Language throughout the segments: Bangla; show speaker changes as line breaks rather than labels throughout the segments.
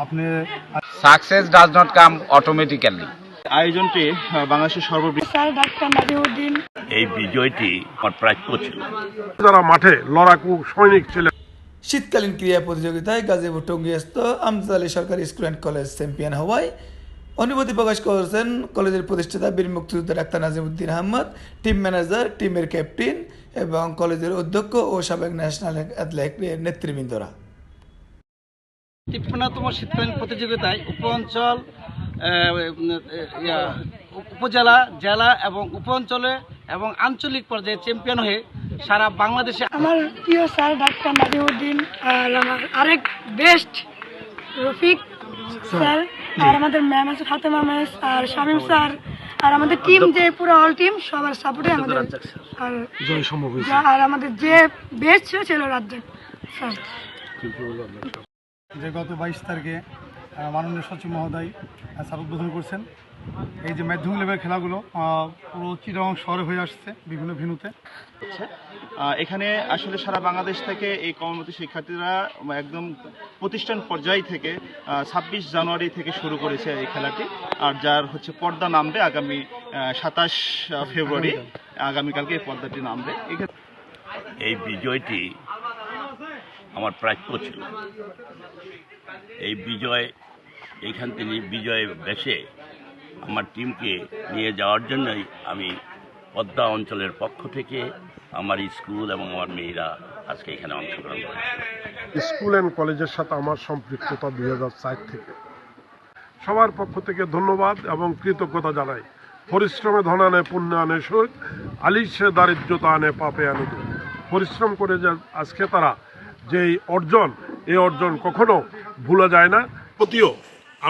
আপনি
success does not come automatically.
আয়োজনটি বাংলাদেশের সর্ববৃহৎ
স্যার ডাক্তার নাজিমুদ্দিন।
এই বিজয়টি আমার প্রাপ্য ছিল।
যারা মাঠে লড়াকু সৈনিক ছিলেন।
শীতকালীন ক্রীড়া প্রতিযোগিতায় গাজীপুর টঙ্গীস্থ আমজাদ আলী সরকারি স্কুল অ্যান্ড কলেজ চ্যাম্পিয়ন হওয়ায় অনুভূতি প্রকাশ করেছেন কলেজের প্রতিষ্ঠাতা বীর মুক্তিযোদ্ধা ডাক্তার নাজিমুদ্দিন আহমদ, টিম ম্যানেজার, টিমের ক্যাপ্টেন এবং কলেজের অধ্যক্ষ ও সাবেক ন্যাশনাল অ্যাথলেটিক নেতৃবৃন্দরা।
৫৩তম শীতকালীন প্রতিযোগিতায় উপঅঞ্চল, উপজেলা, জেলা এবং উপঅঞ্চলে এবং আঞ্চলিক পর্যায়ে চ্যাম্পিয়ন হয়ে সারা বাংলাদেশে
আমার প্রিয় স্যার ডাক্তার নাজিমুদ্দিন, আর আমার আরেক বেস্ট রফিক স্যার, আর আমাদের ম্যাম আছে ফাতেমা ম্যাম, আর শামীম স্যার, আর আমাদের টিম যে পুরো অল টিম সবার সাপোর্টে আমাদের আর
জয় সম্ভব হয়েছে।
আর আমাদের যে বেস্ট ছিল রাজ্জাক স্যার।
যে গত 22 তারিখে মাননীয় সচিব মহোদয় স্যার উদ্বোধন করছেন। এই যে মাধ্যমিক লেভেলের খেলাগুলো পুরো চিটাগং শহরে হয়ে আসছে বিভিন্ন ভেন্যুতে।
এখানে আসলে সারা বাংলাদেশ থেকে এই কর্মরত শিক্ষার্থীরা একদম প্রতিষ্ঠান পর্যায় থেকে 26 জানুয়ারি থেকে শুরু করেছে এই খেলাটি, আর যার হচ্ছে পর্দা নামবে আগামী 27 ফেব্রুয়ারি, আগামীকালকে এই পর্দাটি নামবে।
এই বিজয়টি আমার প্রাপ্য ছিল। এই বিজয় এইখান থেকে বিজয় বেশে আমার টিমকে নিয়ে যাওয়ার জন্যই আমি পদ্মা অঞ্চলের পক্ষ থেকে আমার স্কুল এবং আমার মেয়েরা আজকে এখানে অংশগ্রহণ করেছে।
স্কুল অ্যান্ড কলেজের সাথে আমার সম্পৃক্ততা 2004 থেকে। সবার পক্ষ থেকে ধন্যবাদ এবং কৃতজ্ঞতা জানাই। পরিশ্রমে ধন আনে পুণ্য আনে সুখ, আলিশে দারিদ্রতা আনে পাপে আনে দুঃখ। পরিশ্রম করে যে আজকে তারা যেই অর্জন, এই অর্জন কখনো ভুলা যায় না। প্রতিও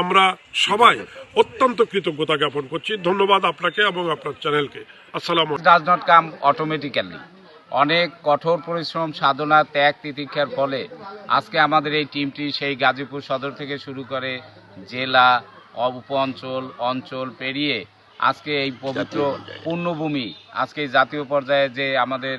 আমরা সবাই অত্যন্ত কৃতজ্ঞতা জ্ঞাপন করছি। ধন্যবাদ আপনাকে এবং আপনার চ্যানেলকে। আসসালামু আলাইকুম।
Does not come automatically. অনেক কঠোর পরিশ্রম, সাধনা, ত্যাগ, তিতিক্ষার ফলে আজকে আমাদের এই টিমটি সেই গাজীপুর সদর থেকে শুরু করে জেলা, উপ অঞ্চল, অঞ্চল পেরিয়ে আজকে এই পবিত্র পূর্ণভূমি, আজকে জাতীয় পর্যায়ে যে আমাদের